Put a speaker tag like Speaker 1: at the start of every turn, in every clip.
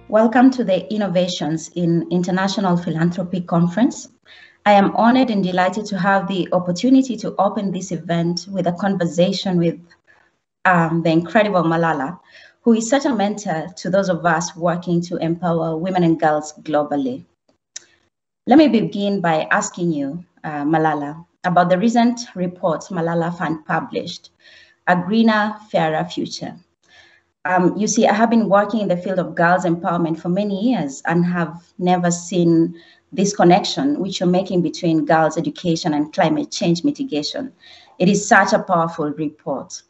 Speaker 1: Welcome to the Innovations in International Philanthropy Conference. I am honored and delighted to have the opportunity to open this event with a conversation with the incredible Malala, who is such a mentor to those of us working to empower women and girls globally. Let me begin by asking you, Malala, about the recent report Malala Fund published, A Greener, Fairer Future. You see, I have been working in the field of girls' empowerment for many years and have never seen this connection which you're making between girls' education and climate change mitigation. It is such a powerful report.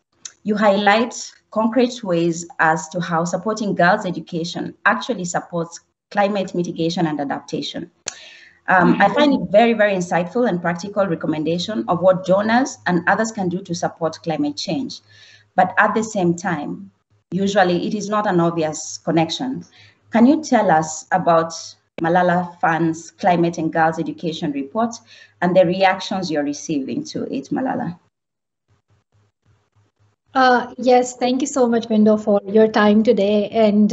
Speaker 1: You highlight concrete ways as to how supporting girls' education actually supports climate mitigation and adaptation. I find it very, very insightful and practical recommendation of what donors and others can do to support climate change. But at the same time, usually it is not an obvious connection. Can you tell us about Malala Fund's Climate and Girls Education Report and the reactions you're receiving to it, Malala?
Speaker 2: Yes, thank you so much, Wendo, for your time today. And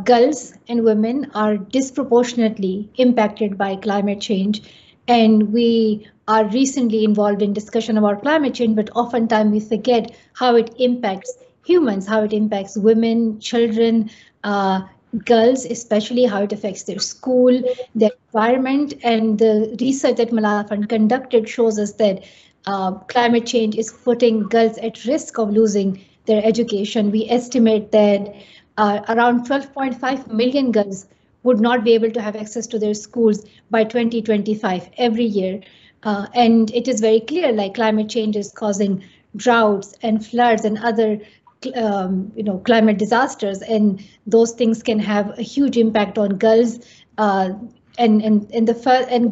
Speaker 2: girls and women are disproportionately impacted by climate change. And we are recently involved in discussion about climate change, but oftentimes we forget how it impacts humans, how it impacts women, children, girls, especially how it affects their school, their environment. And the research that Malala Fund conducted shows us that climate change is putting girls at risk of losing their education. We estimate that around 12.5 million girls would not be able to have access to their schools by 2025 every year. And it is very clear, like climate change is causing droughts and floods and other climate disasters, and those things can have a huge impact on girls. And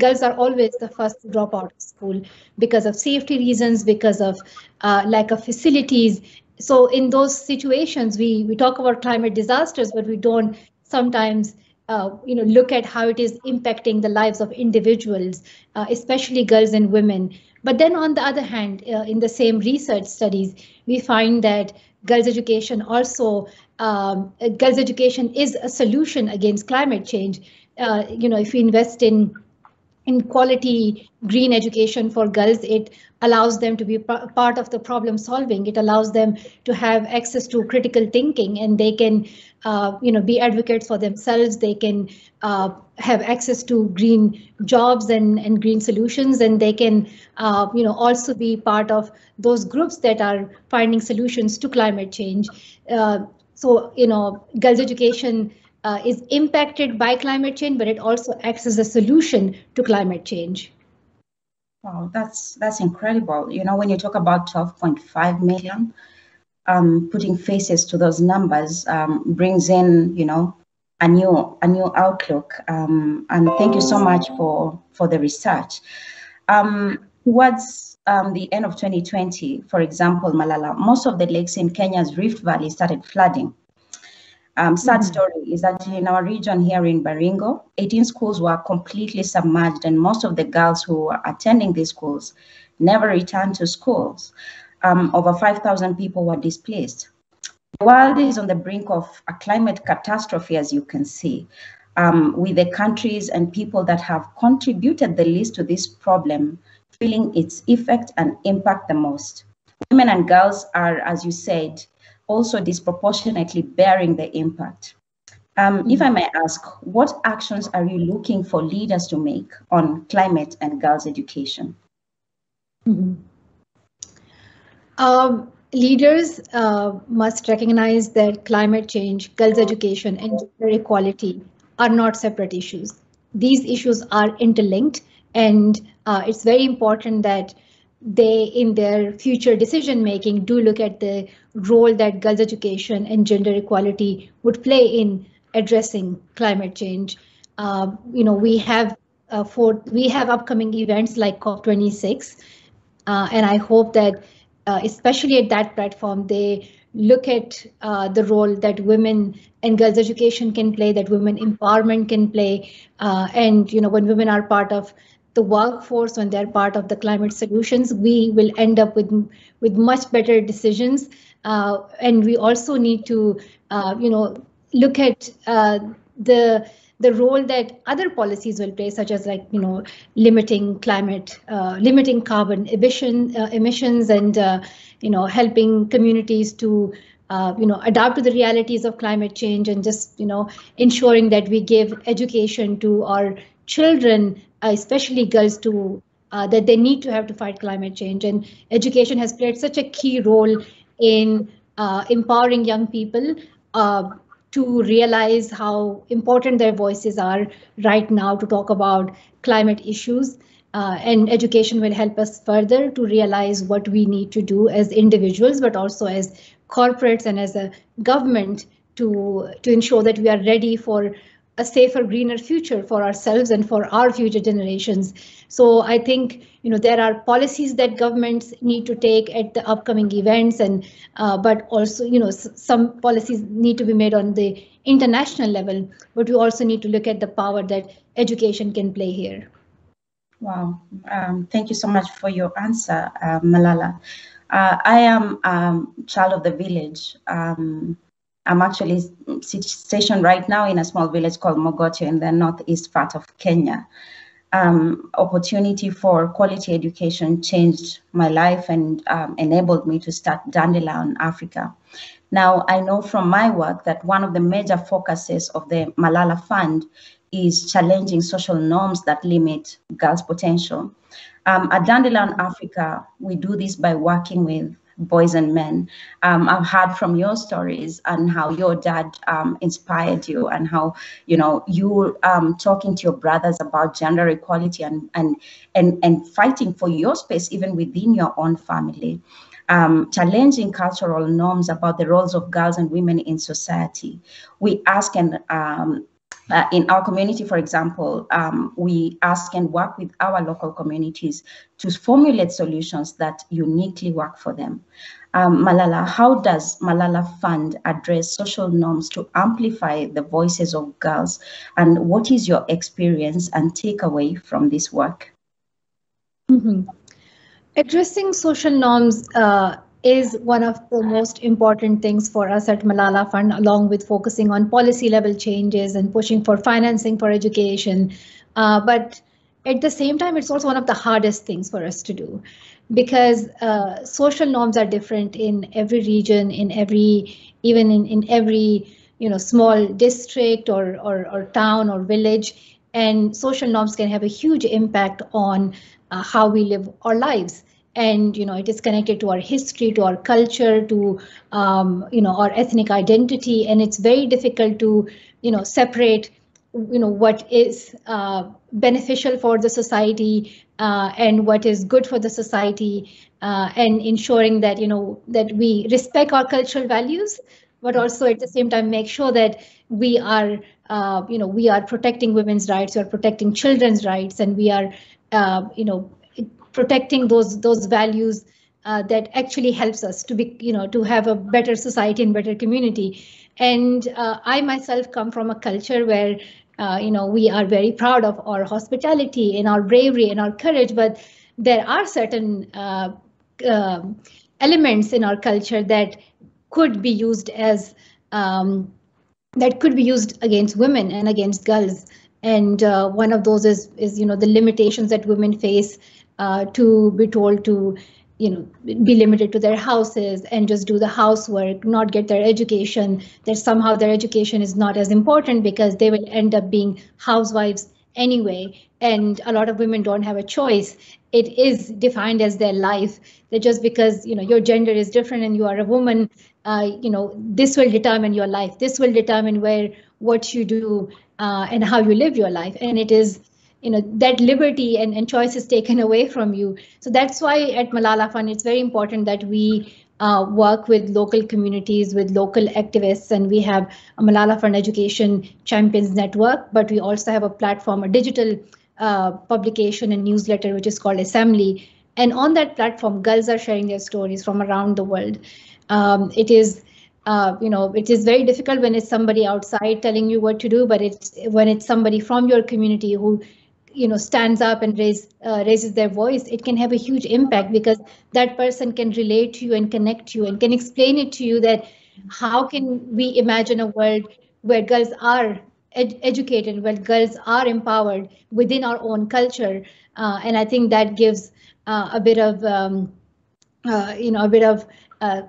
Speaker 2: girls are always the first to drop out of school because of safety reasons, because of lack of facilities. So in those situations, we talk about climate disasters, but we don't sometimes look at how it is impacting the lives of individuals, especially girls and women. But then on the other hand, in the same research studies, we find that girls' education also, girls' education is a solution against climate change. If we invest in quality green education for girls, it allows them to be part of the problem solving. It allows them to have access to critical thinking, and they can be advocates for themselves. They can have access to green jobs and green solutions, and they can also be part of those groups that are finding solutions to climate change. So girls' education is impacted by climate change, but it also acts as a solution to climate change.
Speaker 1: Wow, that's incredible. When you talk about 12.5 million, putting faces to those numbers brings in, a new outlook. And thank you so much for the research. Towards the end of 2020, for example, Malala, most of the lakes in Kenya's Rift Valley started flooding. Sad story is that in our region here in Baringo, 18 schools were completely submerged, and most of the girls who were attending these schools never returned to schools. Over 5,000 people were displaced. The world is on the brink of a climate catastrophe, as you can see, with the countries and people that have contributed the least to this problem feeling its effect and impact the most. Women and girls are, as you said, also disproportionately bearing the impact. If I may ask, what actions are you looking for leaders to make on climate and girls' education?
Speaker 2: Leaders must recognize that climate change, girls' education, and gender equality are not separate issues. These issues are interlinked, and it's very important that they, in their future decision making, do look at the role that girls' education and gender equality would play in addressing climate change. We have upcoming events like COP26, and I hope that especially at that platform, they look at the role that women and girls' education can play, that women empowerment can play, and when women are part of the workforce, when they're part of the climate solutions, we will end up with much better decisions. And we also need to, look at the role that other policies will play, such as limiting carbon emissions, and helping communities to adapt to the realities of climate change, and just ensuring that we give education to our children, especially girls, to that they need to have to fight climate change. And education has played such a key role in empowering young people to realize how important their voices are right now to talk about climate issues. And education will help us further to realize what we need to do as individuals, but also as corporates and as a government to ensure that we are ready for a safer, greener future for ourselves and for our future generations. So I think there are policies that governments need to take at the upcoming events, and but also some policies need to be made on the international level. But we also need to look at the power that education can play here.
Speaker 1: Wow, thank you so much for your answer, Malala. I am child of the village. I'm actually stationed right now in a small village called Mogotio in the northeast part of Kenya. Opportunity for quality education changed my life and enabled me to start Dandelion Africa. Now, I know from my work that one of the major focuses of the Malala Fund is challenging social norms that limit girls' potential. At Dandelion Africa, we do this by working with boys and men. I've heard from your stories and how your dad inspired you, and how you talking to your brothers about gender equality and fighting for your space even within your own family. Challenging cultural norms about the roles of girls and women in society. We ask and in our community, for example, we ask and work with our local communities to formulate solutions that uniquely work for them. Malala, how does Malala Fund address social norms to amplify the voices of girls? And what is your experience and takeaway from this work?
Speaker 2: Mm-hmm. Addressing social norms is one of the most important things for us at Malala Fund, along with focusing on policy level changes and pushing for financing for education. But at the same time, it's also one of the hardest things for us to do, because social norms are different in every region, even in every small district or town or village, and social norms can have a huge impact on how we live our lives. And it is connected to our history, to our culture, to our ethnic identity, and it's very difficult to separate what is beneficial for the society and what is good for the society, and ensuring that that we respect our cultural values, but also at the same time make sure that we are we are protecting women's rights, we are protecting children's rights, and we are protecting those values that actually helps us to be to have a better society and better community. And I myself come from a culture where we are very proud of our hospitality and our bravery and our courage, but there are certain elements in our culture that could be used as against women and against girls. And one of those is the limitations that women face, to be told to be limited to their houses and just do the housework, not get their education, that somehow their education is not as important because they will end up being housewives anyway. And a lot of women don't have a choice. It is defined as their life, that just because your gender is different and you are a woman, this will determine your life. This will determine what you do and how you live your life. And it is that liberty and choice is taken away from you. So that's why at Malala Fund, it's very important that we work with local communities, with local activists, and we have a Malala Fund Education Champions Network, but we also have a platform, a digital publication and newsletter, which is called Assembly. And on that platform, girls are sharing their stories from around the world. It is very difficult when it's somebody outside telling you what to do, but when it's somebody from your community who stands up and raises their voice, it can have a huge impact, because that person can relate to you and connect to you and can explain it to you that how can we imagine a world where girls are educated, where girls are empowered within our own culture. And I think that gives a bit of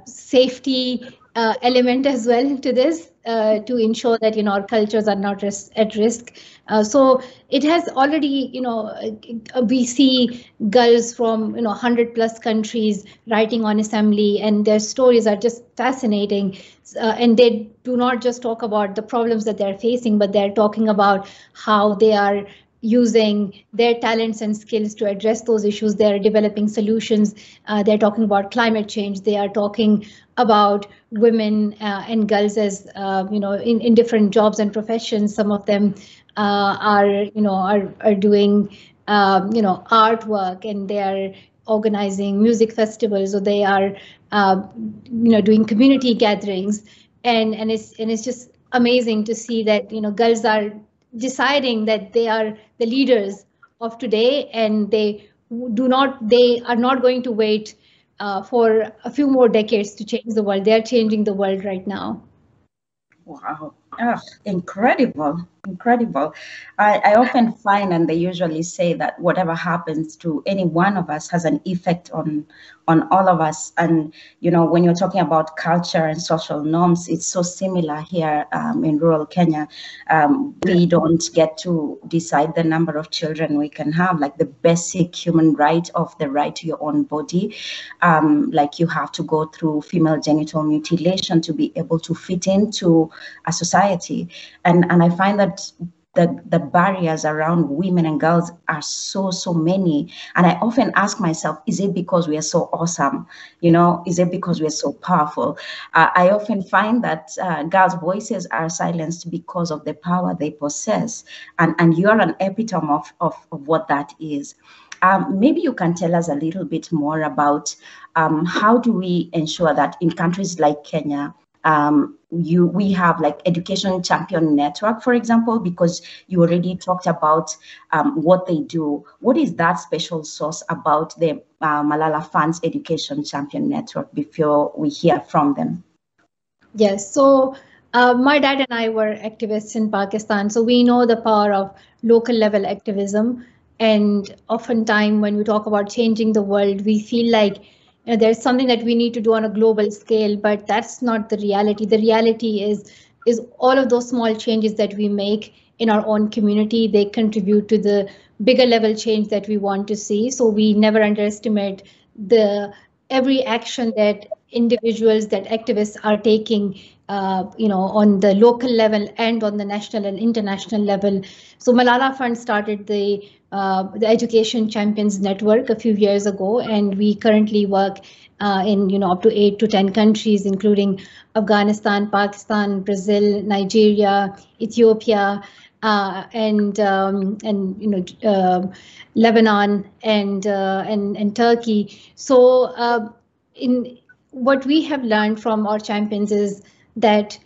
Speaker 2: safety element as well to this, to ensure that our cultures are not at risk. So it has already, we see girls from 100+ countries writing on assembly, and their stories are just fascinating. And they do not just talk about the problems that they're facing, but they're talking about how they are using their talents and skills to address those issues. They're developing solutions. They're talking about climate change. They are talking about women and girls as in different jobs and professions. Some of them are doing artwork, and they are organizing music festivals, or they are doing community gatherings, and it's just amazing to see that girls are deciding that they are the leaders of today, and they are not going to wait for a few more decades to change the world. They are changing the world right now.
Speaker 1: Wow. Oh, incredible. Incredible. I often find, and they usually say that whatever happens to any one of us has an effect on all of us. And, when you're talking about culture and social norms, it's so similar here in rural Kenya. We don't get to decide the number of children we can have, like the basic human right of the right to your own body. Like you have to go through female genital mutilation to be able to fit into a society. And I find that the barriers around women and girls are so many. And I often ask myself, is it because we are so awesome? Is it because we are so powerful? I often find that girls' voices are silenced because of the power they possess. And you are an epitome of what that is. Maybe you can tell us a little bit more about how do we ensure that in countries like Kenya, we have like Education Champion Network, for example, because you already talked about what they do. What is that special sauce about the Malala Fund's Education Champion Network before we hear from them?
Speaker 2: Yes, so my dad and I were activists in Pakistan, so we know the power of local level activism. And oftentimes when we talk about changing the world, we feel like there's something that we need to do on a global scale, but that's not the reality. The reality is all of those small changes that we make in our own community, they contribute to the bigger level change that we want to see. So we never underestimate every action that individuals, that activists are taking, on the local level and on the national and international level. So Malala Fund started the Education Champions Network a few years ago, and we currently work in up to 8 to 10 countries, including Afghanistan, Pakistan, Brazil, Nigeria, Ethiopia, and Lebanon and Turkey. So in what we have learned from our champions is that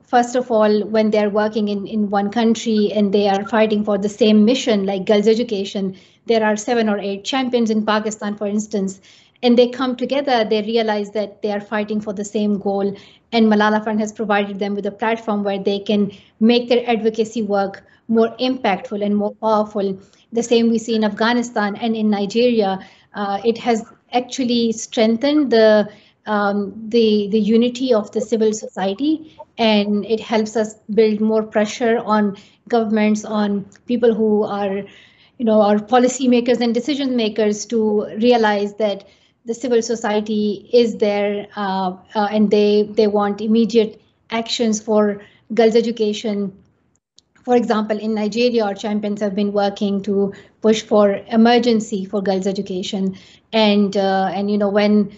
Speaker 2: first of all, when they're working in one country and they are fighting for the same mission, like girls' education, there are 7 or 8 champions in Pakistan, for instance, and they come together, they realize that they are fighting for the same goal. And Malala Fund has provided them with a platform where they can make their advocacy work more impactful and more powerful. The same we see in Afghanistan and in Nigeria. It has actually strengthened the unity of the civil society, and it helps us build more pressure on governments, on people who are, our policymakers and decision makers, to realize that the civil society is there and they want immediate actions for girls' education. For example, in Nigeria, our champions have been working to push for emergency for girls' education, and when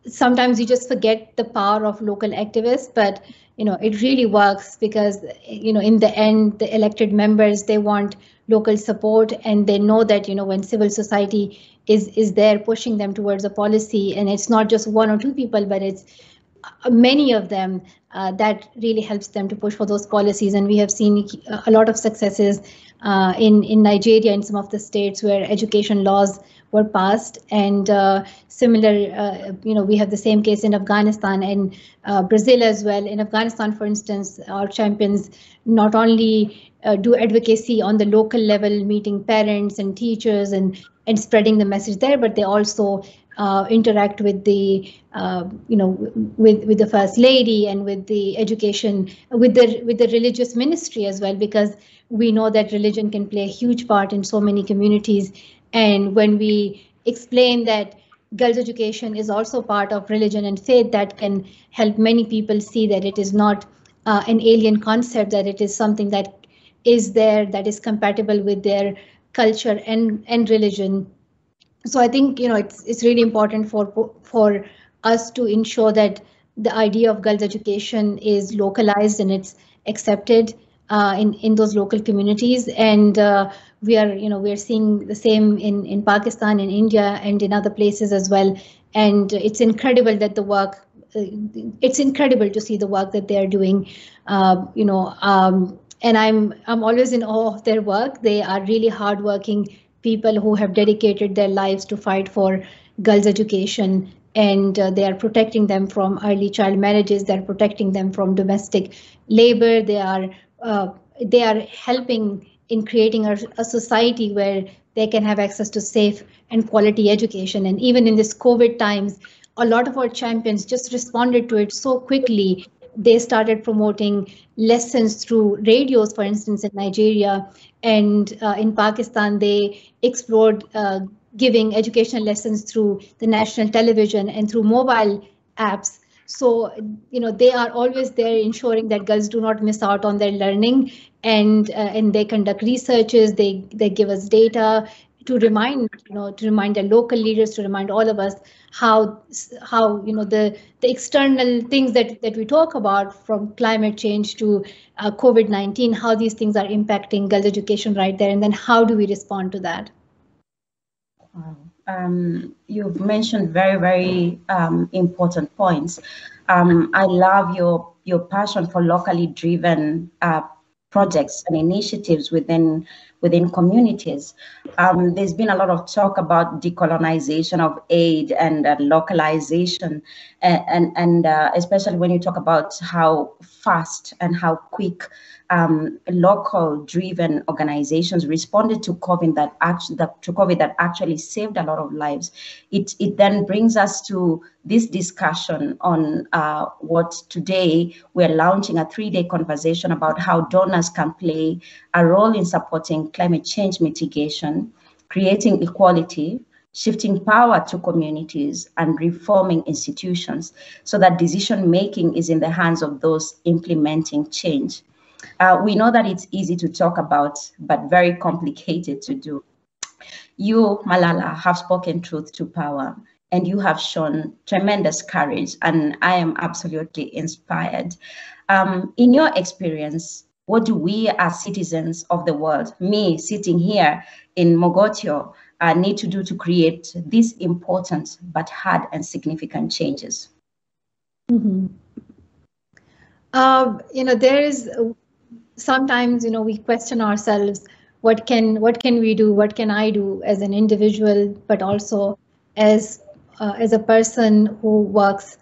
Speaker 2: sometimes you just forget the power of local activists, but it really works because in the end, the elected members, they want local support, and they know that when civil society is there pushing them towards a policy, and it's not just 1 or 2 people, but it's many of them, that really helps them to push for those policies. And we have seen a lot of successes in Nigeria, in some of the states where education laws were passed, and similar, we have the same case in Afghanistan and Brazil as well. In Afghanistan, for instance, our champions not only do advocacy on the local level, meeting parents and teachers and spreading the message there, but they also interact with the with the First Lady and with the education, with the religious ministry as well, because we know that religion can play a huge part in so many communities. And when we explain that girls' education is also part of religion and faith, that can help many people see that it is not an alien concept, that it is something that is there, that is compatible with their culture and religion. So I think it's really important for us to ensure that the idea of girls' education is localized and it's accepted in those local communities. And we are seeing the same in Pakistan, in India, and in other places as well. And it's incredible that the work. It's incredible to see the work that they are doing. And I'm always in awe of their work. They are really hardworking people who have dedicated their lives to fight for girls' education, and they are protecting them from early child marriages. They're protecting them from domestic labor. They are helping in creating a society where they can have access to safe and quality education. And even in this COVID times, a lot of our champions just responded to it so quickly. They started promoting lessons through radios, for instance, in Nigeria, and in Pakistan, they explored giving educational lessons through the national television and through mobile apps. So, they are always there ensuring that girls do not miss out on their learning, and they conduct researches. They give us data to remind their local leaders, to remind all of us how the external things that we talk about, from climate change to COVID-19, how these things are impacting girls' education right there, and then how do we respond to that?
Speaker 1: You've mentioned very, very important points. I love your passion for locally driven projects and initiatives within communities. There's been a lot of talk about decolonization of aid and localization, and especially when you talk about how fast and how quick local driven organizations responded to COVID that actually saved a lot of lives. It then brings us to this discussion on what today we're launching a 3-day conversation about how donors can play a role in supporting climate change mitigation, creating equality, shifting power to communities, and reforming institutions so that decision making is in the hands of those implementing change. We know that it's easy to talk about, but very complicated to do. You, Malala, have spoken truth to power, and you have shown tremendous courage, and I am absolutely inspired. In your experience, what do we as citizens of the world, me sitting here in Mogotio, need to do to create these important but hard and significant changes?
Speaker 2: Mm-hmm. There is sometimes, we question ourselves, what can we do? What can I do as an individual, but also as a person who works,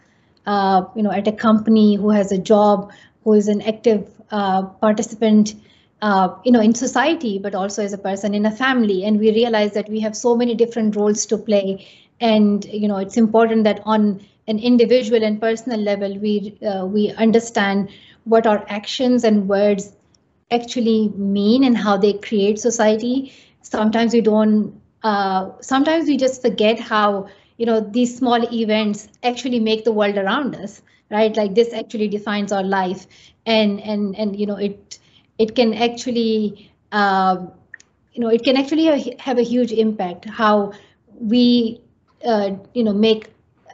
Speaker 2: at a company, who has a job, who is an active participant, in society, but also as a person in a family. And we realize that we have so many different roles to play. And, it's important that on an individual and personal level, we understand what our actions and words actually mean and how they create society. Sometimes we don't, sometimes we just forget how, these small events actually make the world around us, right? Like this actually defines our life, and it can actually, it can actually have a huge impact how we, make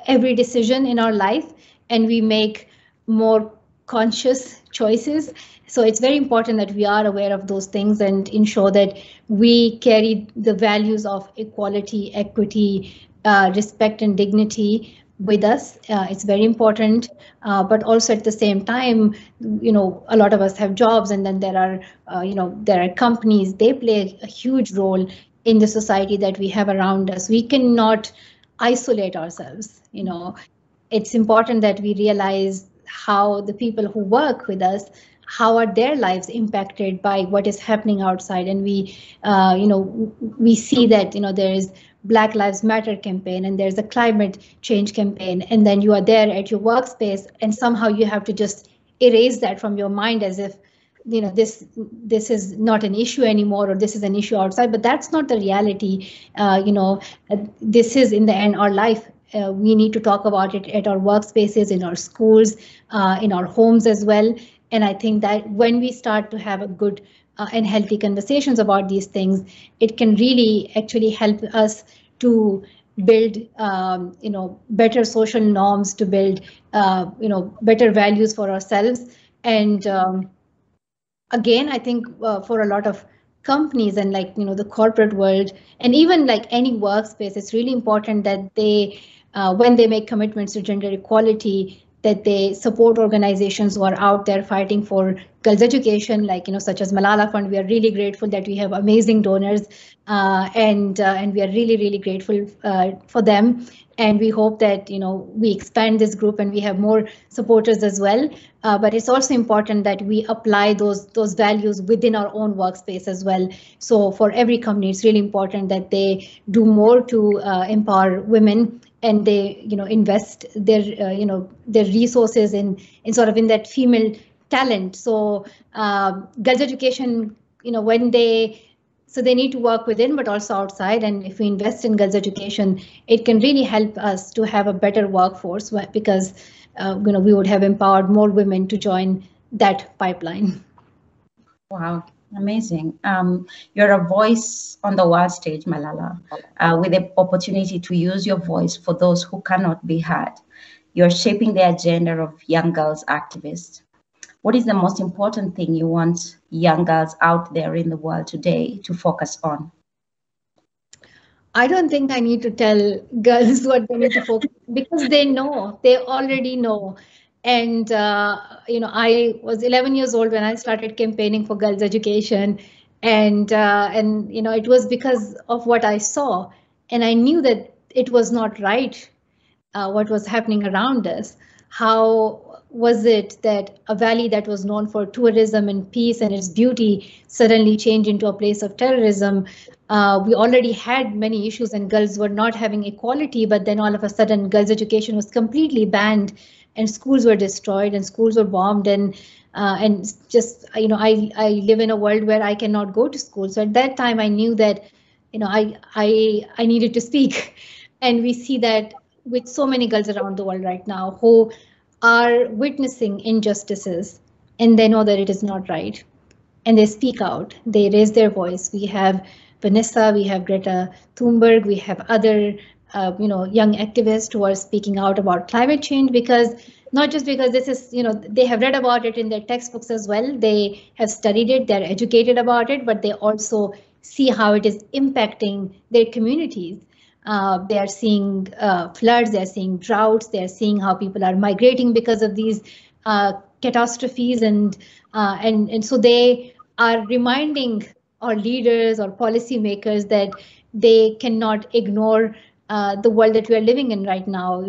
Speaker 2: every decision in our life, and we make more conscious choices. So it's very important that we are aware of those things and ensure that we carry the values of equality, equity, respect, and dignity, with us. It's very important, but also at the same time, a lot of us have jobs, and then there are companies. They play a huge role in the society that we have around us. We cannot isolate ourselves. It's important that we realize how the people who work with us, how are their lives impacted by what is happening outside. And we see that there is Black Lives Matter campaign, and there's a climate change campaign, and then you are there at your workspace, and somehow you have to just erase that from your mind as if this is not an issue anymore, or this is an issue outside. But that's not the reality. This is in the end our life. We need to talk about it at our workspaces, in our schools, in our homes as well. And I think that when we start to have a good and healthy conversations about these things, it can really actually help us to build better social norms, to build better values for ourselves. And again, I think for a lot of companies and the corporate world, and even like any workspace, it's really important that they when they make commitments to gender equality, that they support organizations who are out there fighting for girls' education, such as Malala Fund. We are really grateful that we have amazing donors, and we are really, really grateful for them. And we hope that we expand this group and we have more supporters as well. But it's also important that we apply those values within our own workspace as well. So for every company, it's really important that they do more to empower women, and they invest their their resources in that female talent. So girls' education, they need to work within, but also outside. And if we invest in girls' education, it can really help us to have a better workforce, because we would have empowered more women to join that pipeline.
Speaker 1: Wow. Amazing. You're a voice on the world stage, Malala, with the opportunity to use your voice for those who cannot be heard. You're shaping the agenda of young girls activists. What is the most important thing you want young girls out there in the world today to focus on?
Speaker 2: I don't think I need to tell girls what they need to focus on, because they already know. And, I was 11 years old when I started campaigning for girls' education. And it was because of what I saw. And I knew that it was not right, what was happening around us. How was it that a valley that was known for tourism and peace and its beauty suddenly changed into a place of terrorism? We already had many issues and girls were not having equality, but then all of a sudden girls' education was completely banned, and schools were destroyed and schools were bombed, and just I live in a world where I cannot go to school. So at that time I knew that I needed to speak. And we see that with so many girls around the world right now who are witnessing injustices, and they know that it is not right, and they speak out, they raise their voice. We have Vanessa, we have Greta Thunberg, we have other young activists who are speaking out about climate change, because not just because this is, they have read about it in their textbooks as well, they have studied it, they're educated about it, but they also see how it is impacting their communities. They are seeing floods, they're seeing droughts, they're seeing how people are migrating because of these catastrophes, and so they are reminding our leaders or policymakers that they cannot ignore the world that we are living in right now.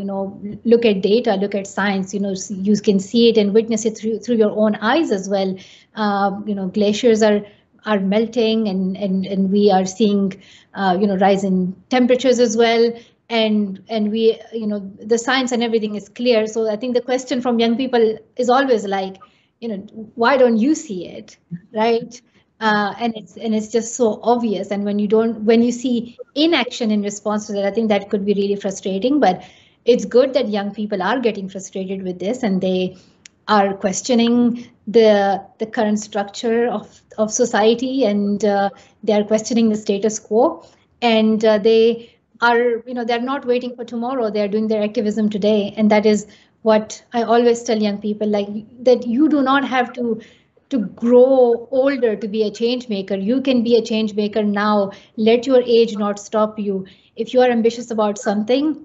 Speaker 2: Look at data, look at science. You can see it and witness it through your own eyes as well. Glaciers are melting, and we are seeing rise in temperatures as well. And we the science and everything is clear. So I think the question from young people is always like, why don't you see it, right? And it's just so obvious. And when you see inaction in response to that, I think that could be really frustrating. But it's good that young people are getting frustrated with this, and they are questioning the current structure of society, and they are questioning the status quo, and they are they're not waiting for tomorrow, they're doing their activism today. And that is what I always tell young people, like, that you do not have to grow older to be a change maker. You can be a change maker now. Let your age not stop you. If you are ambitious about something,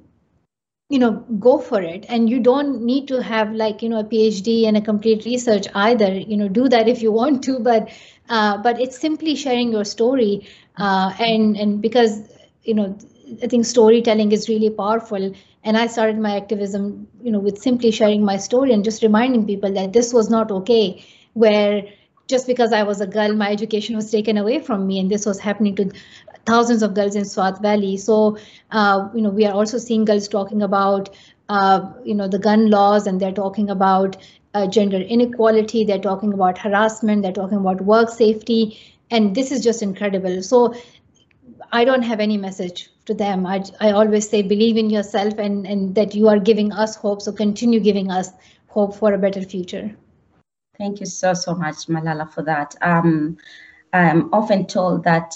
Speaker 2: go for it. And you don't need to have like, a PhD and a complete research either, do that if you want to, but it's simply sharing your story. And because, I think storytelling is really powerful. And I started my activism, with simply sharing my story and just reminding people that this was not okay, where just because I was a girl, my education was taken away from me. And this was happening to thousands of girls in Swat Valley. So, we are also seeing girls talking about, the gun laws, and they're talking about gender inequality. They're talking about harassment. They're talking about work safety. And this is just incredible. So I don't have any message to them. I always say, believe in yourself, and that you are giving us hope. So continue giving us hope for a better future.
Speaker 1: Thank you so much, Malala, for that. I'm often told that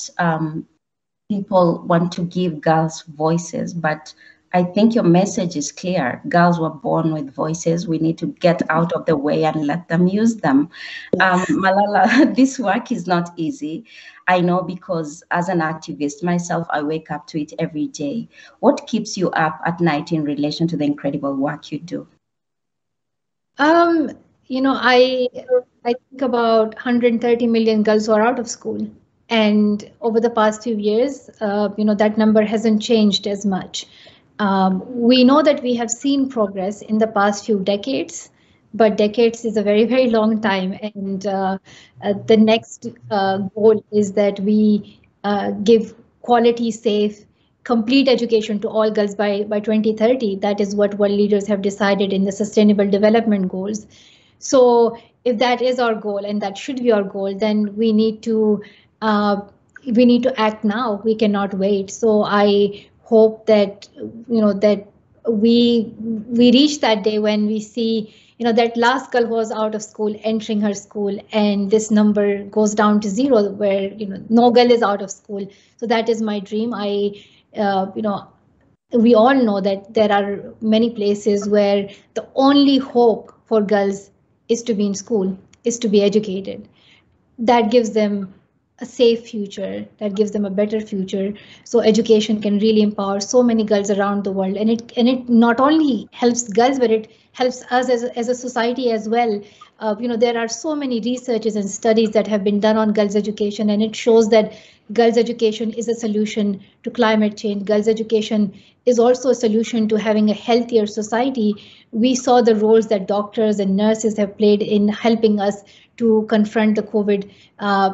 Speaker 1: people want to give girls voices, but I think your message is clear. Girls were born with voices. We need to get out of the way and let them use them. Malala, this work is not easy. I know, because as an activist myself, I wake up to it every day. What keeps you up at night in relation to the incredible work you do?
Speaker 2: I think about 130 million girls who are out of school. And over the past few years, that number hasn't changed as much. We know that we have seen progress in the past few decades, but decades is a very, very long time. And the next goal is that we give quality, safe, complete education to all girls by 2030. That is what world leaders have decided in the Sustainable Development Goals. So if that is our goal, and that should be our goal, then we need to act now. We cannot wait. So I hope that that we reach that day when we see that last girl was out of school entering her school, and this number goes down to zero, where no girl is out of school. So that is my dream. We all know that there are many places where the only hope for girls is to be in school, is to be educated. That gives them a safe future, that gives them a better future. So education can really empower so many girls around the world, and it not only helps girls, but it helps us as a society as well. There are so many researches and studies that have been done on girls' education, and it shows that girls' education is a solution to climate change. Girls' education is also a solution to having a healthier society. We saw the roles that doctors and nurses have played in helping us to confront the COVID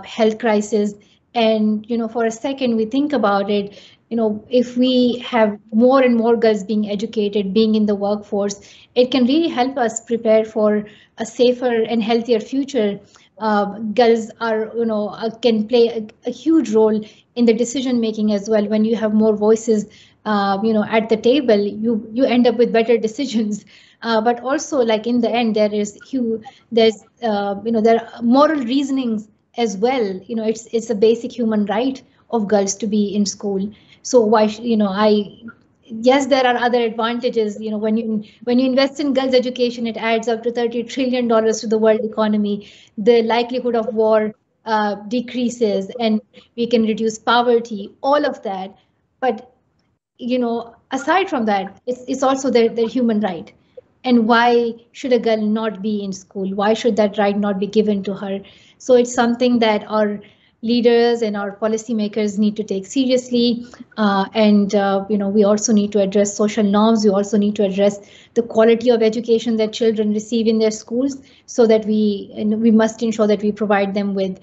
Speaker 2: health crisis. And for a second we think about it, if we have more and more girls being educated, being in the workforce, it can really help us prepare for a safer and healthier future. Girls are, can play a huge role in the decision making as well. When you have more voices, at the table, you end up with better decisions. But also, like in the end, there are moral reasonings as well. It's a basic human right of girls to be in school. So why, yes, there are other advantages. When you invest in girls' education, it adds up to $30 trillion to the world economy. The likelihood of war decreases, and we can reduce poverty, all of that. But aside from that, it's also their human right. And why should a girl not be in school? Why should that right not be given to her? So it's something that our leaders and our policymakers need to take seriously. We also need to address social norms. We also need to address the quality of education that children receive in their schools, so that we must ensure that we provide them with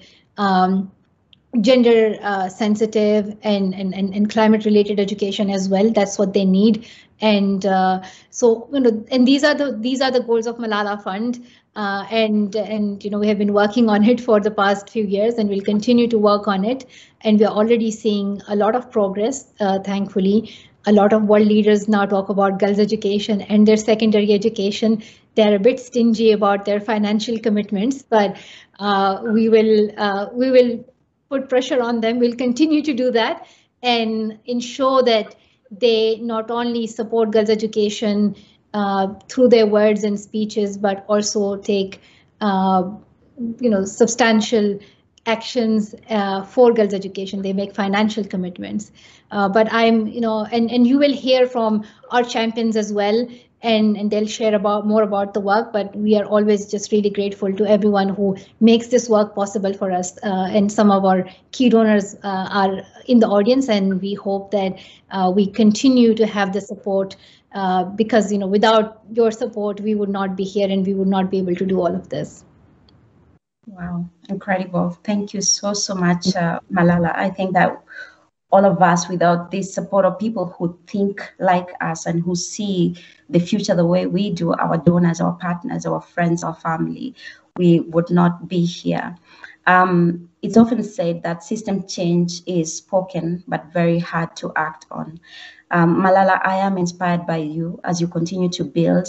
Speaker 2: gender sensitive and climate related education as well. That's what they need. And and these are the goals of Malala Fund. We have been working on it for the past few years, and we'll continue to work on it. And we're already seeing a lot of progress, thankfully. A lot of world leaders now talk about girls' education and their secondary education. They're a bit stingy about their financial commitments, but we will put pressure on them. We'll continue to do that and ensure that they not only support girls' education through their words and speeches, but also take substantial actions for girls' education. They make financial commitments. But I'm, and you will hear from our champions as well, and they'll share more about the work. But we are always just really grateful to everyone who makes this work possible for us. And some of our key donors are in the audience, and we hope that we continue to have the support because without your support, we would not be here and we would not be able to do all of this.
Speaker 1: Wow, incredible. Thank you so much, Malala. I think that all of us, without this support of people who think like us and who see the future the way we do, our donors, our partners, our friends, our family, we would not be here. It's often said that system change is spoken, but very hard to act on. Malala, I am inspired by you as you continue to build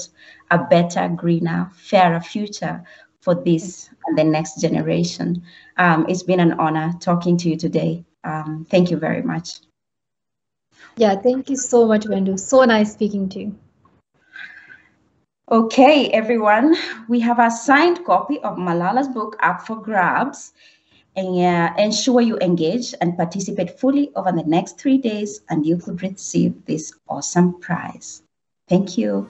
Speaker 1: a better, greener, fairer future for this and the next generation. It's been an honor talking to you today. Thank you very much.
Speaker 2: Yeah, thank you so much, Wendo. So nice speaking to you.
Speaker 1: Okay, everyone, we have a signed copy of Malala's book up for grabs. And ensure you engage and participate fully over the next 3 days, and you could receive this awesome prize. Thank you.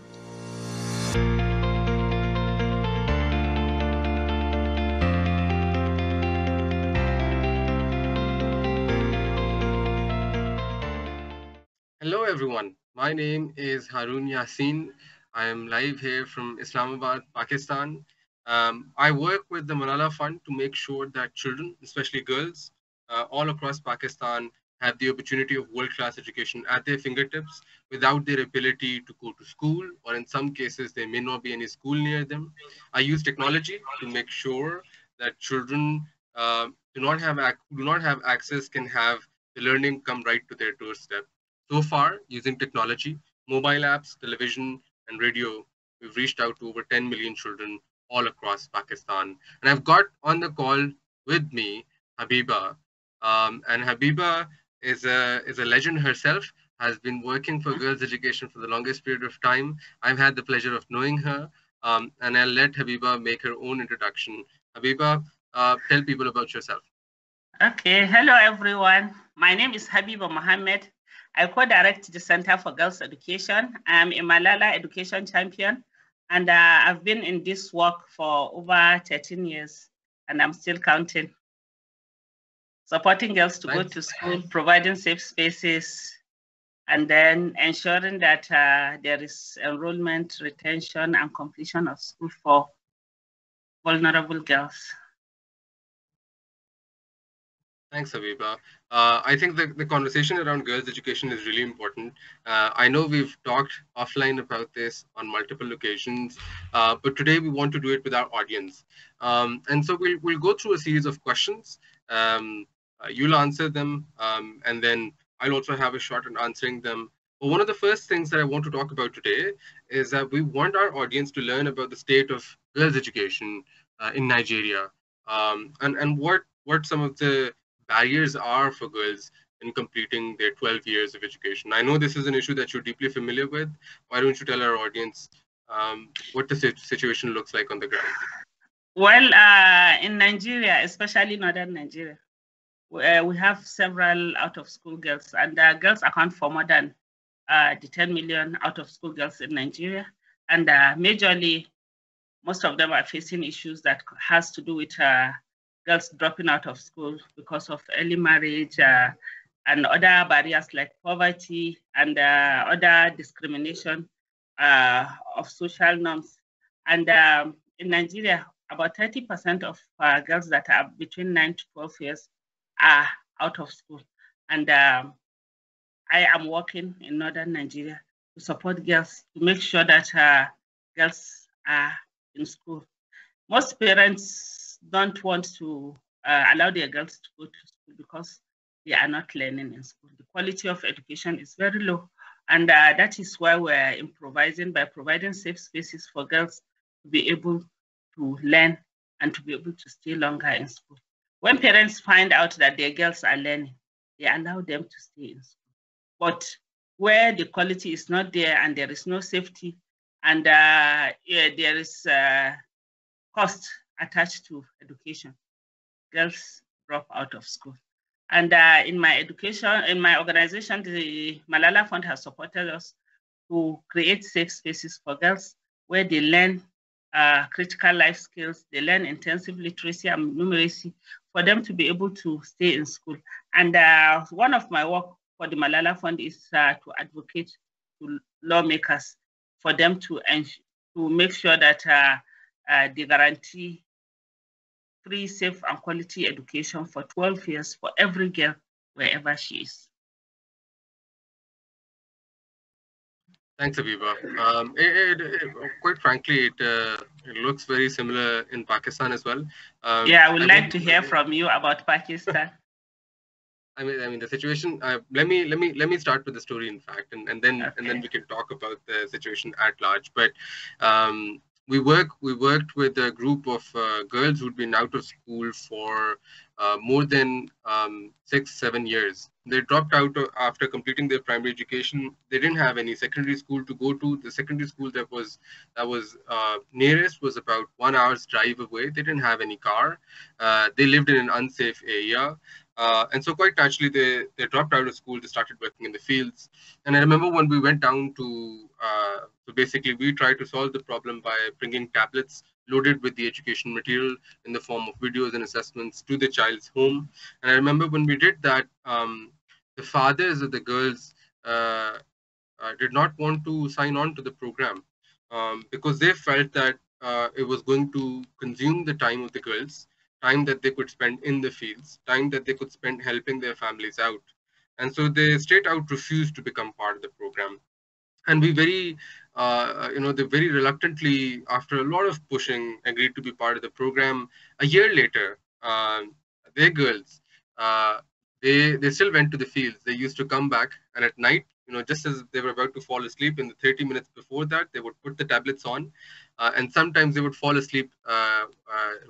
Speaker 3: Hello everyone, my name is Haroon Yasin. I am live here from Islamabad, Pakistan. I work with the Malala Fund to make sure that children, especially girls, all across Pakistan have the opportunity of world-class education at their fingertips without their ability to go to school, or in some cases, there may not be any school near them. I use technology to make sure that children do not have access can have the learning come right to their doorstep. So far, using technology, mobile apps, television, and radio, we've reached out to over 10 million children all across Pakistan. And I've got on the call with me Habiba. And Habiba is a legend herself, has been working for girls' education for the longest period of time. I've had the pleasure of knowing her, and I'll let Habiba make her own introduction. Habiba, tell people about yourself.
Speaker 4: Okay, hello everyone. My name is Habiba Mohammed. I co-direct the Center for Girls Education. I am a Malala Education Champion, and I've been in this work for over 13 years, and I'm still counting. Supporting girls to go to school, providing safe spaces, and then ensuring that there is enrollment, retention, and completion of school for vulnerable girls.
Speaker 3: Thanks, Habiba. I think the conversation around girls' education is really important. I know we've talked offline about this on multiple occasions, but today we want to do it with our audience. And so we'll go through a series of questions. You'll answer them, and then I'll also have a shot at answering them. But one of the first things that I want to talk about today is that we want our audience to learn about the state of girls' education in Nigeria, and what some of the barriers are for girls in completing their 12 years of education. I know this is an issue that you're deeply familiar with. Why don't you tell our audience what the situation looks like on the ground?
Speaker 4: Well, in Nigeria, especially northern Nigeria, we have several out-of-school girls, and girls account for more than the 10 million out-of-school girls in Nigeria. And majorly, most of them are facing issues that has to do with girls dropping out of school because of early marriage and other barriers like poverty and other discrimination of social norms. And in Nigeria, about 30% of girls that are between 9 to 12 years are out of school. And I am working in northern Nigeria to support girls, to make sure that girls are in school. Most parents don't want to allow their girls to go to school because they are not learning in school. The quality of education is very low. And that is why we're improvising by providing safe spaces for girls to be able to learn and to be able to stay longer in school. When parents find out that their girls are learning, they allow them to stay in school. But where the quality is not there and there is no safety and there is cost attached to education, girls drop out of school. And in my organization, the Malala Fund has supported us to create safe spaces for girls where they learn critical life skills, they learn intensive literacy and numeracy for them to be able to stay in school. And one of my work for the Malala Fund is to advocate to lawmakers for them to make sure that they guarantee free, safe, and quality education for 12 years for every girl, wherever she is.
Speaker 3: Thanks, Habiba. Quite frankly, it looks very similar in Pakistan as well.
Speaker 4: Yeah, I would like to hear from you about Pakistan.
Speaker 3: I mean, the situation. Let me start with the story, in fact, and then we can talk about the situation at large. But we worked with a group of girls who'd been out of school for more than 6-7 years. They dropped out after completing their primary education. They didn't have any secondary school to go to. The secondary school that was nearest was about 1 hour's drive away. They didn't have any car. They lived in an unsafe area. And so quite naturally, they dropped out of school. They started working in the fields. And I remember when we went down to, so basically we tried to solve the problem by bringing tablets loaded with the education material in the form of videos and assessments to the child's home. And I remember when we did that, the fathers of the girls did not want to sign on to the program because they felt that it was going to consume the time of the girls, time that they could spend in the fields, time that they could spend helping their families out. And so they straight out refused to become part of the program. And we very, they very reluctantly, after a lot of pushing, agreed to be part of the program. A year later, their girls, they still went to the fields. They used to come back, and at night, just as they were about to fall asleep, in the 30 minutes before that, they would put the tablets on, and sometimes they would fall asleep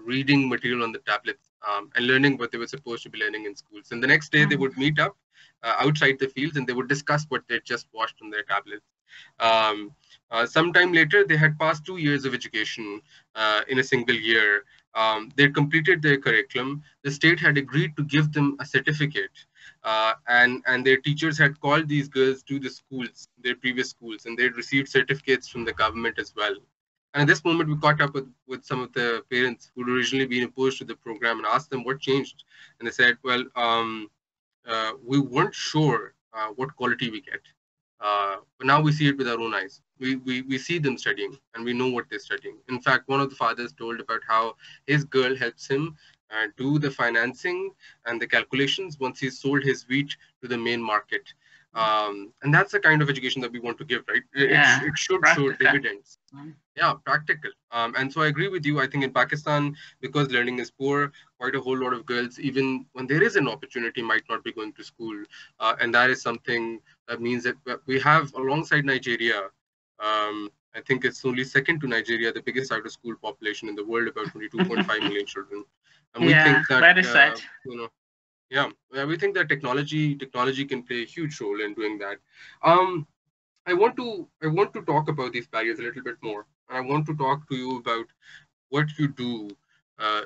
Speaker 3: reading material on the tablets and learning what they were supposed to be learning in schools. And the next day, they would meet up outside the fields, and they would discuss what they just watched on their tablets. Sometime later, they had passed 2 years of education in a single year. They completed their curriculum. The state had agreed to give them a certificate, and their teachers had called these girls to the schools, their previous schools, and they had received certificates from the government as well. And at this moment, we caught up with some of the parents who'd originally been opposed to the program and asked them what changed. And they said, well, we weren't sure what quality we get. But now we see it with our own eyes. We see them studying, and we know what they're studying. In fact, one of the fathers told about how his girl helps him do the financing and the calculations once he's sold his wheat to the main market. And that's the kind of education that we want to give, right? It should show dividends. Yeah, practical. And so I agree with you. I think in Pakistan, because learning is poor, quite a whole lot of girls, even when there is an opportunity, might not be going to school. And that is something that means that we have, alongside Nigeria, I think it's only second to Nigeria, the biggest out-of-school population in the world, about 22.5 million children. And we think that, we think that technology can play a huge role in doing that. I want to talk about these barriers a little bit more. I want to talk to you about what you do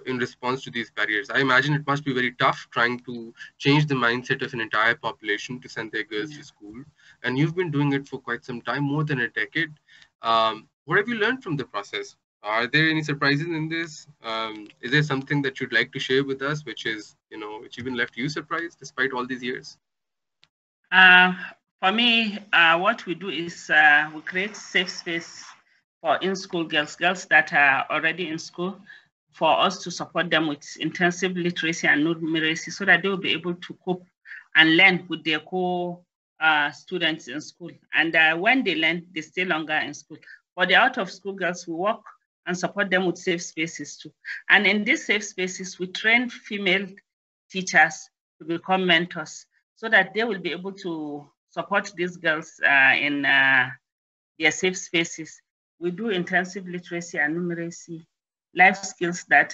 Speaker 3: in response to these barriers. I imagine it must be very tough trying to change the mindset of an entire population to send their girls to school. And you've been doing it for quite some time, more than a decade. What have you learned from the process? Are there any surprises in this? Is there something that you'd like to share with us, which is, which even left you surprised despite all these years?
Speaker 4: For me, what we do is we create safe space for in-school girls that are already in school, for us to support them with intensive literacy and numeracy so that they will be able to cope and learn with their co-students in school. And when they learn, they stay longer in school. For the out-of-school girls, we work and support them with safe spaces too. And in these safe spaces, we train female teachers to become mentors so that they will be able to support these girls in their safe spaces. We do intensive literacy and numeracy, life skills that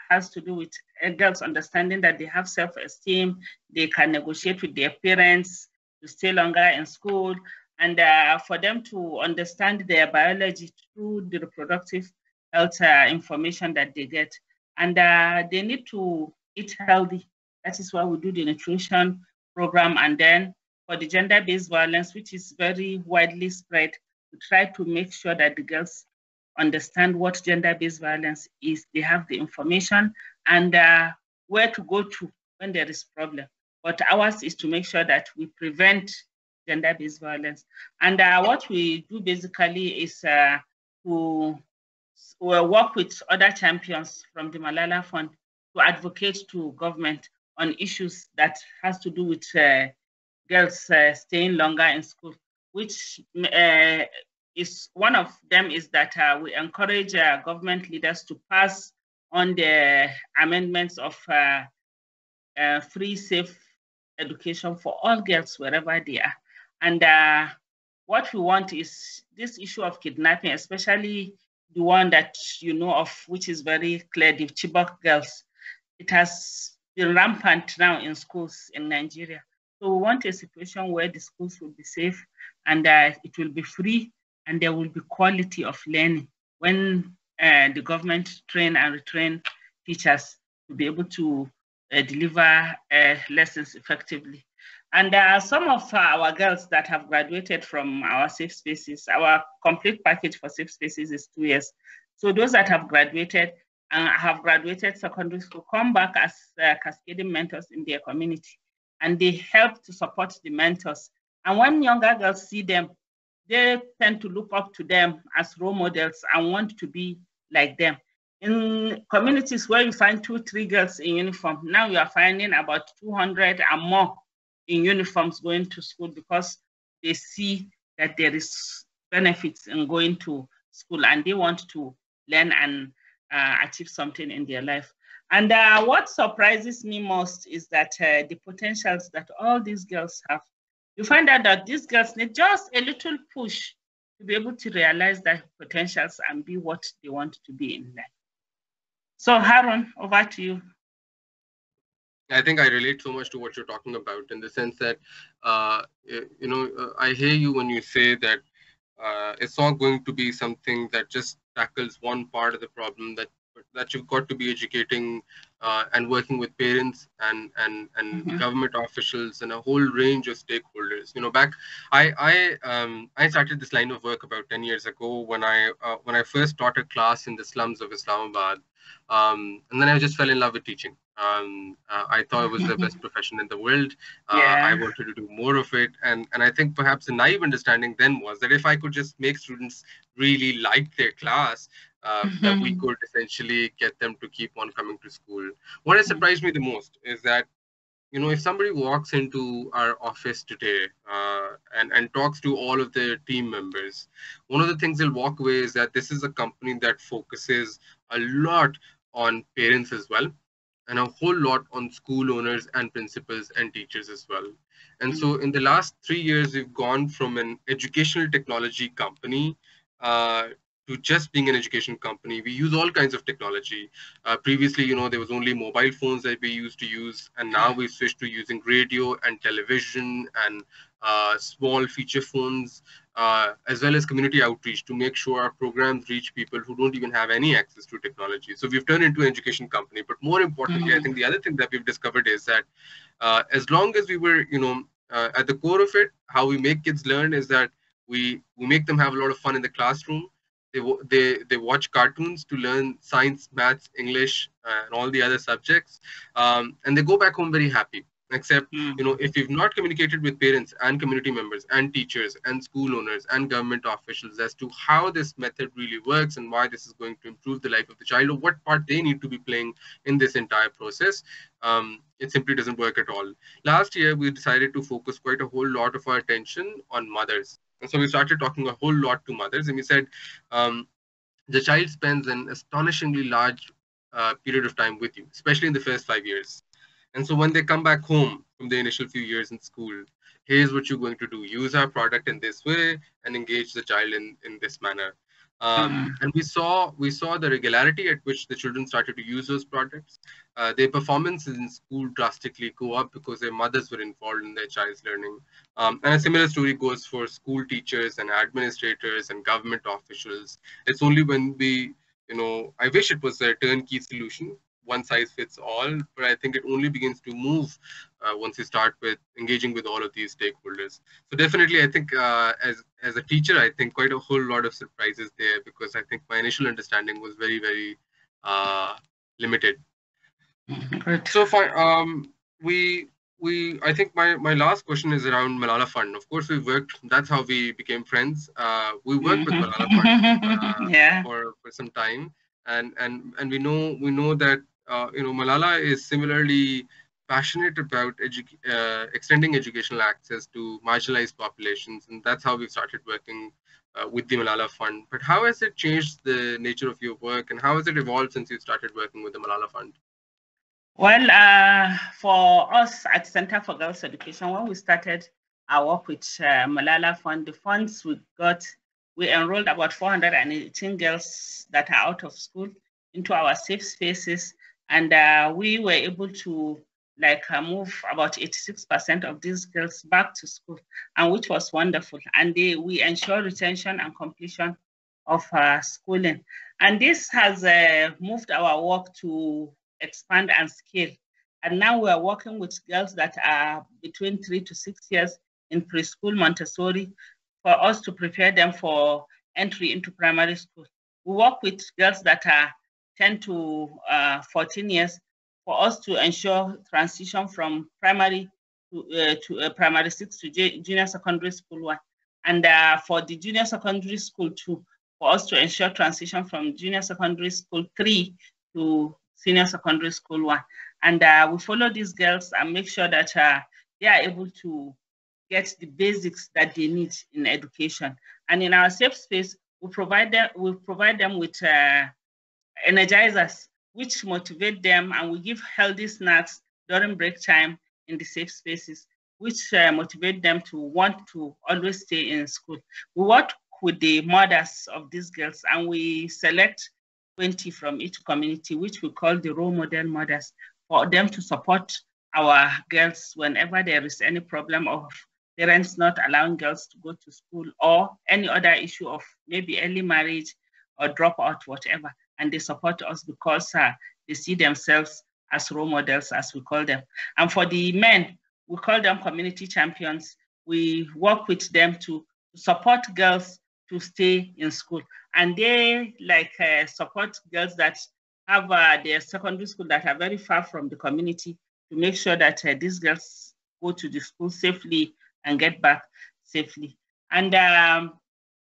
Speaker 4: has to do with girls understanding that they have self-esteem, they can negotiate with their parents to stay longer in school, and for them to understand their biology through the reproductive health information that they get. And they need to eat healthy. That is why we do the nutrition program. And then for the gender-based violence, which is very widely spread, we try to make sure that the girls understand what gender-based violence is. They have the information and where to go to when there is problem. But ours is to make sure that we prevent gender-based violence. And what we do basically is to work with other champions from the Malala Fund to advocate to government on issues that has to do with girls staying longer in school, which is one of them is that we encourage government leaders to pass on the amendments of free, safe education for all girls wherever they are. And what we want is this issue of kidnapping, especially the one that you know of, which is very clear, the Chibok girls. It has been rampant now in schools in Nigeria. So we want a situation where the schools will be safe and it will be free and there will be quality of learning when the government train and retrain teachers to be able to deliver lessons effectively. And some of our girls that have graduated from our safe spaces, our complete package for safe spaces is 2 years. So those that have graduated secondary school come back as cascading mentors in their community. And they help to support the mentors. And when younger girls see them, they tend to look up to them as role models and want to be like them. In communities where you find 2-3 girls in uniform, now you are finding about 200 and more in uniforms going to school because they see that there is benefits in going to school and they want to learn and achieve something in their life. And what surprises me most is that the potentials that all these girls have. You find out that these girls need just a little push to be able to realize their potentials and be what they want to be in life. So Haroon, over to you.
Speaker 3: I think I relate so much to what you're talking about in the sense that, I hear you when you say that it's not going to be something that just tackles one part of the problem, that you've got to be educating and working with parents and government officials and a whole range of stakeholders. I started this line of work about 10 years ago when I first taught a class in the slums of Islamabad. And then I just fell in love with teaching. I thought it was the best profession in the world. I wanted to do more of it. And I think perhaps the naive understanding then was that if I could just make students really like their class, that we could essentially get them to keep on coming to school. What has surprised me the most is that, if somebody walks into our office today and talks to all of their team members, one of the things they'll walk away is that this is a company that focuses a lot on parents as well, and a whole lot on school owners and principals and teachers as well. And so in the last 3 years, we've gone from an educational technology company to just being an education company. We use all kinds of technology. Previously, there was only mobile phones that we used to use, and now we've switched to using radio and television and small feature phones, as well as community outreach to make sure our programs reach people who don't even have any access to technology. So we've turned into an education company. But more importantly, I think the other thing that we've discovered is that as long as we were, at the core of it, how we make kids learn is that we make them have a lot of fun in the classroom. They watch cartoons to learn science, maths, English, and all the other subjects, and they go back home very happy. Except, if you've not communicated with parents and community members and teachers and school owners and government officials as to how this method really works and why this is going to improve the life of the child, or what part they need to be playing in this entire process, it simply doesn't work at all. Last year, we decided to focus quite a whole lot of our attention on mothers. And so we started talking a whole lot to mothers, and we said, the child spends an astonishingly large period of time with you, especially in the first 5 years. And so when they come back home from the initial few years in school, here's what you're going to do. Use our product in this way and engage the child in this manner. And we saw the regularity at which the children started to use those products. Their performances in school drastically go up because their mothers were involved in their child's learning. And a similar story goes for school teachers and administrators and government officials. It's only when I wish it was a turnkey solution, one size fits all, but I think it only begins to move once you start with engaging with all of these stakeholders. So definitely, I think as a teacher, I think quite a whole lot of surprises there, because I think my initial understanding was very, very limited.
Speaker 4: Good.
Speaker 3: So fine. I think my last question is around Malala Fund. Of course, we worked. That's how we became friends. We worked with Malala Fund
Speaker 4: Yeah.
Speaker 3: for some time, and we know that Malala is similarly passionate about extending educational access to marginalized populations, and that's how we started working with the Malala Fund. But how has it changed the nature of your work, and how has it evolved since you started working with the Malala Fund?
Speaker 4: Well, for us at Center for Girls Education, when we started our work with Malala Fund, the funds we enrolled about 418 girls that are out of school into our safe spaces, and we were able to move about 86% of these girls back to school, and which was wonderful. And we ensure retention and completion of schooling, and this has moved our work to expand and scale. And now we are working with girls that are between 3 to 6 years in preschool Montessori for us to prepare them for entry into primary school. We work with girls that are 10 to 14 years for us to ensure transition from primary to primary 6 to junior secondary school 1. And for the junior secondary school 2, for us to ensure transition from junior secondary school 3 to senior secondary school 1. And we follow these girls and make sure that they are able to get the basics that they need in education. And in our safe space, we provide them with energizers, which motivate them, and we give healthy snacks during break time in the safe spaces, which motivate them to want to always stay in school. We work with the mothers of these girls, and we select 20 from each community, which we call the role model mothers, for them to support our girls whenever there is any problem of parents not allowing girls to go to school, or any other issue of maybe early marriage or dropout, whatever. And they support us because they see themselves as role models, as we call them. And for the men, we call them community champions. We work with them to support girls to stay in school. And they support girls that have their secondary school that are very far from the community, to make sure that these girls go to the school safely and get back safely. And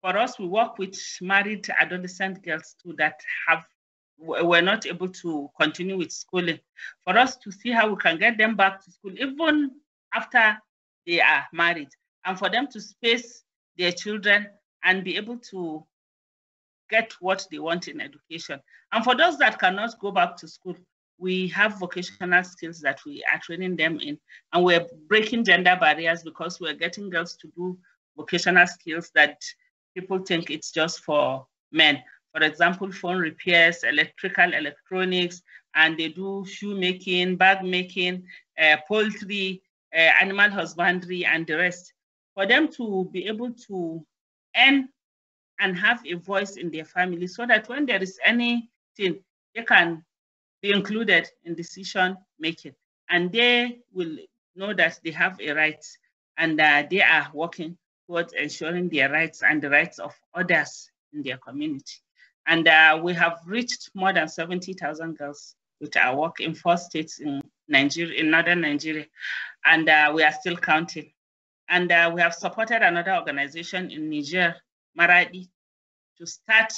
Speaker 4: for us, we work with married adolescent girls too that were not able to continue with schooling, for us to see how we can get them back to school even after they are married, and for them to space their children and be able to get what they want in education. And for those that cannot go back to school, we have vocational skills that we are training them in, and we're breaking gender barriers because we're getting girls to do vocational skills that people think it's just for men. For example, phone repairs, electrical, electronics, and they do shoemaking, bag making, poultry, animal husbandry, and the rest. For them to be able to earn and have a voice in their family, so that when there is anything, they can be included in decision making, and they will know that they have a right, and they are working towards ensuring their rights and the rights of others in their community. And we have reached more than 70,000 girls with our work in 4 states in Nigeria, in northern Nigeria, and we are still counting. And we have supported another organization in Niger, Maradi, to start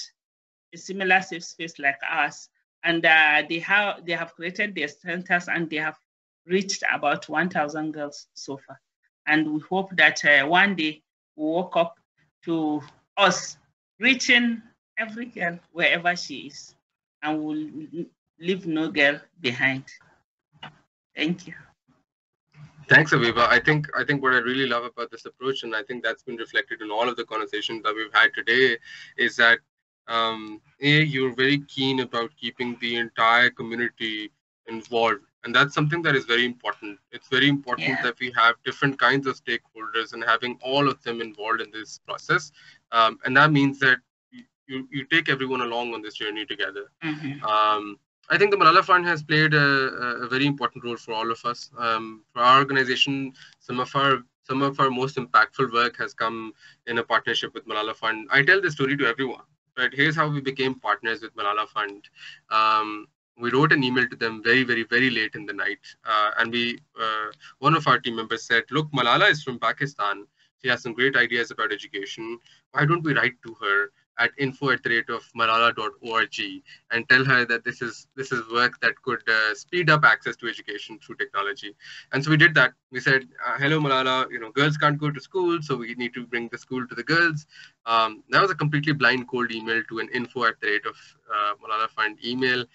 Speaker 4: a similar safe space like ours. And they have created their centers, and they have reached about 1,000 girls so far. And we hope that one day we walk up to us reaching every girl wherever she is, and we'll leave no girl behind. Thank you.
Speaker 3: Thanks, Habiba. I think what I really love about this approach, and I think that's been reflected in all of the conversations that we've had today, is that you're very keen about keeping the entire community involved, and that's something that is very important. It's very important that we have different kinds of stakeholders and having all of them involved in this process, and that means that you take everyone along on this journey together. I think the Malala Fund has played a very important role for all of us. For our organization, some of our most impactful work has come in a partnership with Malala Fund. I tell this story to everyone. Right, here's how we became partners with Malala Fund. We wrote an email to them very, very, very late in the night, and one of our team members said, "Look, Malala is from Pakistan. She has some great ideas about education. Why don't we write to her at info@malala.org and tell her that this is work that could speed up access to education through technology?" And so we did that. We said, "Hello, Malala. Girls can't go to school, so we need to bring the school to the girls." That was a completely blind cold email to an info@Malala Fund email.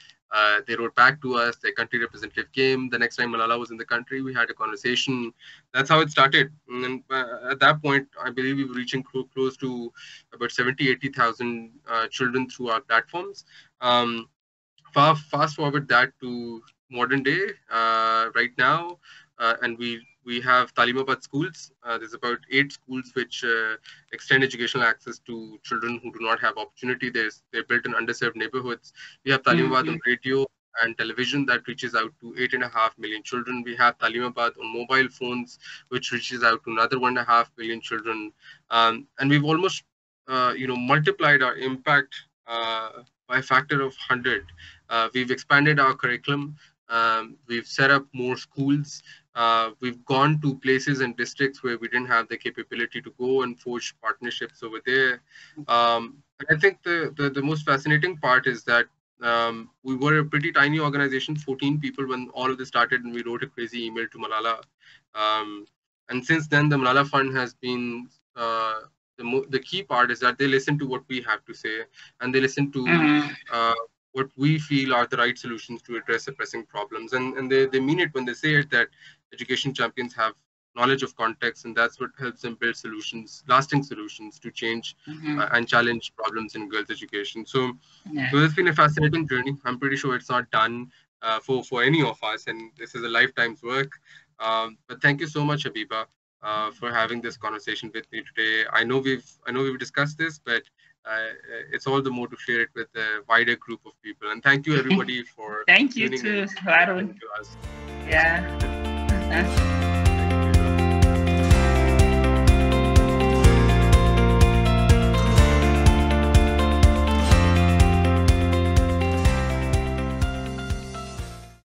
Speaker 3: They wrote back to us. Their country representative came. The next time Malala was in the country, we had a conversation. That's how it started. And at that point, I believe we were reaching close to about 70,000-80,000 children through our platforms. Fast forward that to modern day, right now, and we have Talimabad schools. There's about 8 schools which extend educational access to children who do not have opportunity. They're built in underserved neighborhoods. We have Talimabad on radio and television that reaches out to 8.5 million children. We have Talimabad on mobile phones, which reaches out to another 1.5 million children. And we've almost multiplied our impact by a factor of 100. We've expanded our curriculum. We've set up more schools. We've gone to places and districts where we didn't have the capability to go and forge partnerships over there. I think the most fascinating part is that we were a pretty tiny organization, 14 people when all of this started, and we wrote a crazy email to Malala. And since then, the Malala Fund has been the key part is that they listen to what we have to say, and they listen to what we feel are the right solutions to address the pressing problems. And they mean it when they say it, that education champions have knowledge of context, and that's what helps them build solutions, lasting solutions to change and challenge problems in girls' education. So it's been a fascinating journey. I'm pretty sure it's not done for any of us, and this is a lifetime's work. But thank you so much, Habiba, for having this conversation with me today. I know we've discussed this, but it's all the more to share it with a wider group of people. And thank you, everybody, for
Speaker 4: thank you too, Haroon.
Speaker 3: to us.
Speaker 4: Yeah.